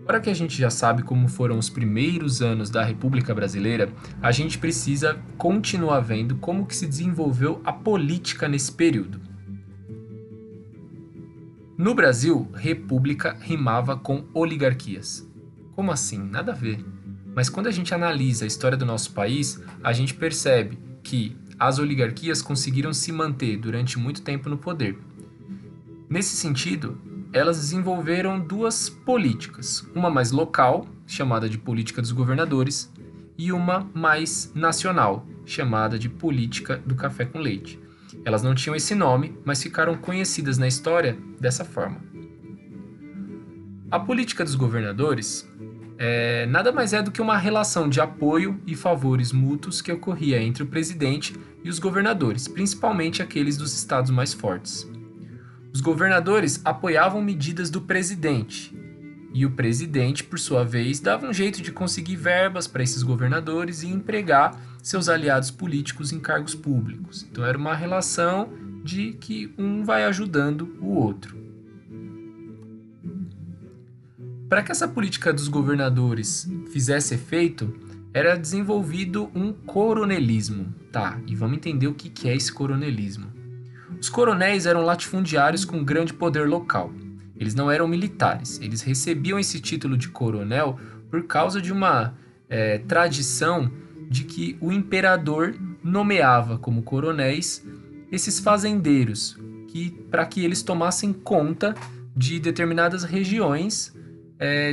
Agora que a gente já sabe como foram os primeiros anos da República Brasileira, a gente precisa continuar vendo como que se desenvolveu a política nesse período. No Brasil, república rimava com oligarquias. Como assim? Nada a ver. Mas quando a gente analisa a história do nosso país, a gente percebe que as oligarquias conseguiram se manter durante muito tempo no poder. Nesse sentido, elas desenvolveram duas políticas, uma mais local, chamada de política dos governadores, e uma mais nacional, chamada de política do café com leite. Elas não tinham esse nome, mas ficaram conhecidas na história dessa forma. A política dos governadores nada mais é do que uma relação de apoio e favores mútuos que ocorria entre o presidente e os governadores, principalmente aqueles dos estados mais fortes. Os governadores apoiavam medidas do presidente, e o presidente, por sua vez, dava um jeito de conseguir verbas para esses governadores e empregar seus aliados políticos em cargos públicos. Então era uma relação de que um vai ajudando o outro. Para que essa política dos governadores fizesse efeito, era desenvolvido um coronelismo. Tá, e vamos entender o que é esse coronelismo. Os coronéis eram latifundiários com grande poder local. Eles não eram militares, eles recebiam esse título de coronel por causa de uma tradição de que o imperador nomeava como coronéis esses fazendeiros, para que eles tomassem conta de determinadas regiões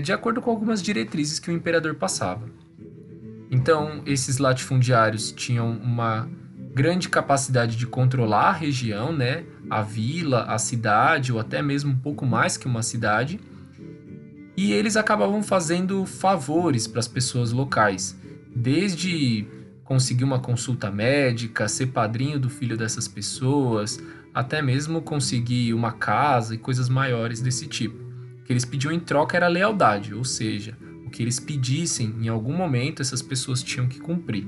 de acordo com algumas diretrizes que o imperador passava. Então, esses latifundiários tinham uma grande capacidade de controlar a região, né? A vila, a cidade, ou até mesmo um pouco mais que uma cidade. E eles acabavam fazendo favores para as pessoas locais, desde conseguir uma consulta médica, ser padrinho do filho dessas pessoas, até mesmo conseguir uma casa e coisas maiores desse tipo. O que eles pediam em troca era lealdade, ou seja, o que eles pedissem em algum momento essas pessoas tinham que cumprir.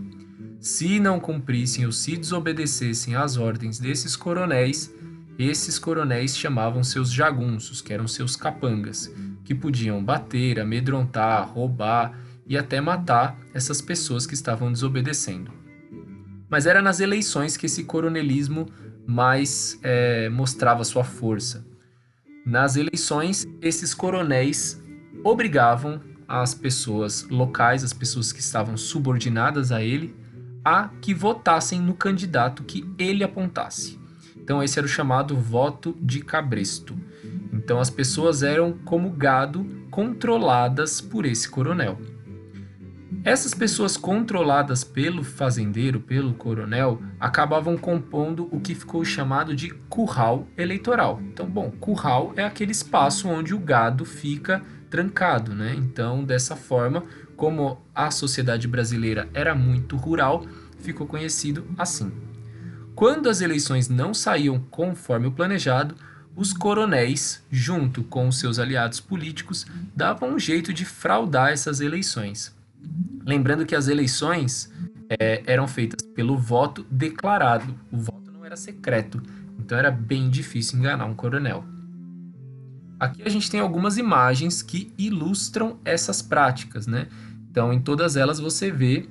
Se não cumprissem ou se desobedecessem às ordens desses coronéis, esses coronéis chamavam seus jagunços, que eram seus capangas, que podiam bater, amedrontar, roubar e até matar essas pessoas que estavam desobedecendo. Mas era nas eleições que esse coronelismo mais mostrava sua força. Nas eleições, esses coronéis obrigavam as pessoas locais, as pessoas que estavam subordinadas a ele, a que votassem no candidato que ele apontasse. Então esse era o chamado voto de cabresto. Então as pessoas eram como gado controladas por esse coronel. Essas pessoas controladas pelo fazendeiro, pelo coronel, acabavam compondo o que ficou chamado de curral eleitoral. Então, curral é aquele espaço onde o gado fica trancado, né? Então, dessa forma, como a sociedade brasileira era muito rural, ficou conhecido assim. Quando as eleições não saíam conforme o planejado, os coronéis, junto com os seus aliados políticos, davam um jeito de fraudar essas eleições. Lembrando que as eleições eram feitas pelo voto declarado, o voto não era secreto, então era bem difícil enganar um coronel. Aqui a gente tem algumas imagens que ilustram essas práticas, né? Então, em todas elas você vê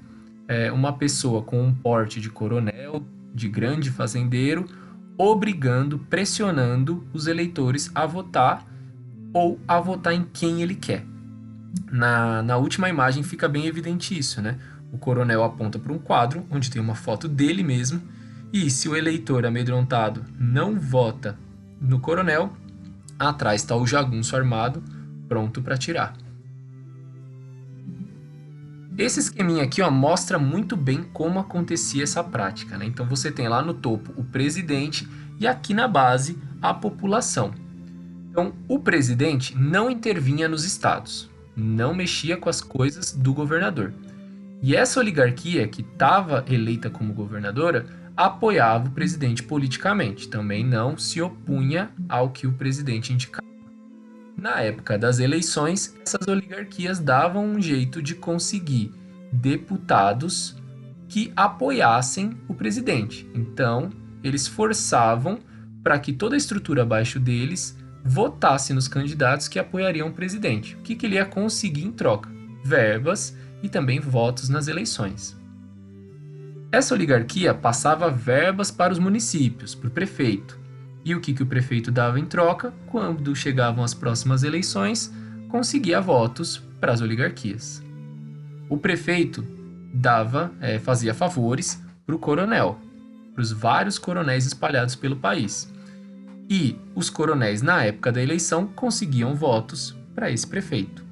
uma pessoa com um porte de coronel, de grande fazendeiro, obrigando, pressionando os eleitores a votar ou a votar em quem ele quer. Na última imagem fica bem evidente isso, né? O coronel aponta para um quadro onde tem uma foto dele mesmo, e se o eleitor amedrontado não vota no coronel, atrás está o jagunço armado, pronto para atirar. Esse esqueminha aqui mostra muito bem como acontecia essa prática, né? Então você tem lá no topo o presidente e aqui na base a população. Então o presidente não intervinha nos estados, não mexia com as coisas do governador. E essa oligarquia que estava eleita como governadora apoiava o presidente politicamente, também não se opunha ao que o presidente indicava. Na época das eleições, essas oligarquias davam um jeito de conseguir deputados que apoiassem o presidente. Então, eles forçavam para que toda a estrutura abaixo deles votasse nos candidatos que apoiariam o presidente. O que ele ia conseguir em troca? Verbas e também votos nas eleições. Essa oligarquia passava verbas para os municípios, para o prefeito. E o que o prefeito dava em troca? Quando chegavam as próximas eleições, conseguia votos para as oligarquias. O prefeito fazia favores para o coronel, para os vários coronéis espalhados pelo país. E os coronéis, na época da eleição, conseguiam votos para esse prefeito.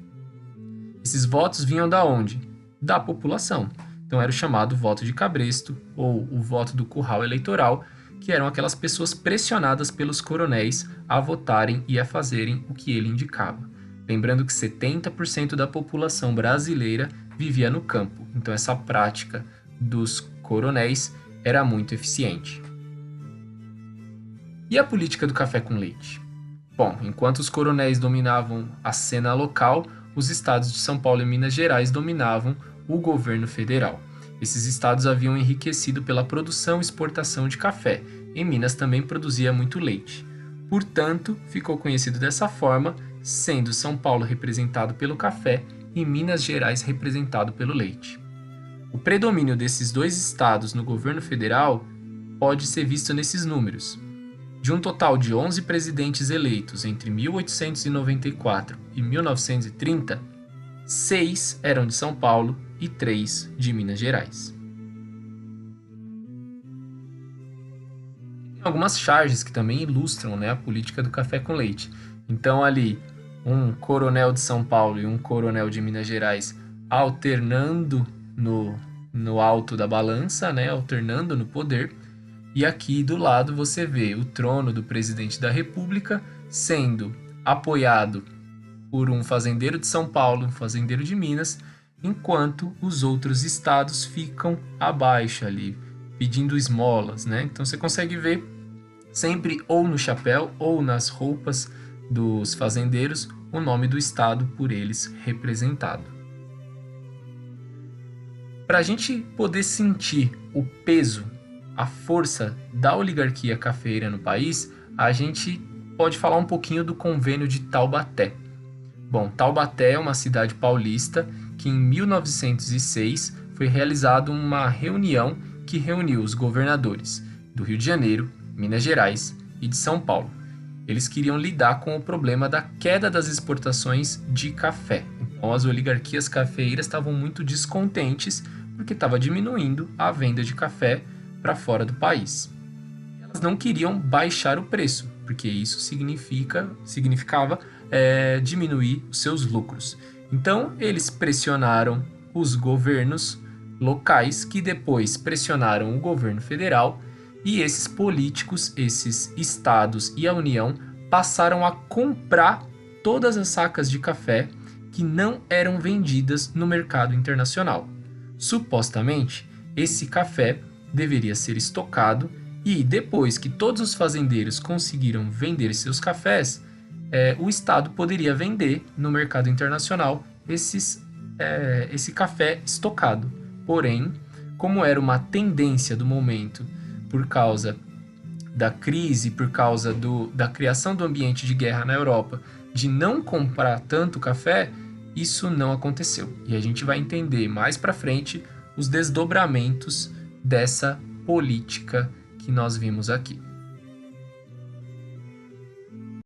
Esses votos vinham da onde? Da população. Então era o chamado voto de cabresto, ou o voto do curral eleitoral, que eram aquelas pessoas pressionadas pelos coronéis a votarem e a fazerem o que ele indicava. Lembrando que 70% da população brasileira vivia no campo, então essa prática dos coronéis era muito eficiente. E a política do café com leite? Bom, enquanto os coronéis dominavam a cena local, os estados de São Paulo e Minas Gerais dominavam o governo federal. Esses estados haviam enriquecido pela produção e exportação de café. Em Minas também produzia muito leite. Portanto, ficou conhecido dessa forma, sendo São Paulo representado pelo café e Minas Gerais representado pelo leite. O predomínio desses dois estados no governo federal pode ser visto nesses números. De um total de 11 presidentes eleitos entre 1894 e 1930, 6 eram de São Paulo e 3 de Minas Gerais. Tem algumas charges que também ilustram, a política do café com leite. Então ali, um coronel de São Paulo e um coronel de Minas Gerais alternando no alto da balança, alternando no poder. E aqui do lado você vê o trono do presidente da República sendo apoiado por um fazendeiro de São Paulo, um fazendeiro de Minas, enquanto os outros estados ficam abaixo ali, pedindo esmolas, Então você consegue ver sempre ou no chapéu ou nas roupas dos fazendeiros o nome do estado por eles representado. Para a gente poder sentir o peso, a força da oligarquia cafeeira no país, a gente pode falar um pouquinho do convênio de Taubaté. Bom, Taubaté é uma cidade paulista que em 1906 foi realizada uma reunião que reuniu os governadores do Rio de Janeiro, Minas Gerais e de São Paulo. Eles queriam lidar com o problema da queda das exportações de café. Então as oligarquias cafeeiras estavam muito descontentes porque estava diminuindo a venda de café para fora do país. Elas não queriam baixar o preço, porque isso significava diminuir os seus lucros. Então, eles pressionaram os governos locais, que depois pressionaram o governo federal, e esses políticos, esses estados e a União passaram a comprar todas as sacas de café que não eram vendidas no mercado internacional. Supostamente, esse café deveria ser estocado e depois que todos os fazendeiros conseguiram vender seus cafés, o Estado poderia vender no mercado internacional esse café estocado. Porém, como era uma tendência do momento por causa da crise, por causa da criação do ambiente de guerra na Europa, de não comprar tanto café, isso não aconteceu. E a gente vai entender mais para frente os desdobramentos dessa política que nós vimos aqui.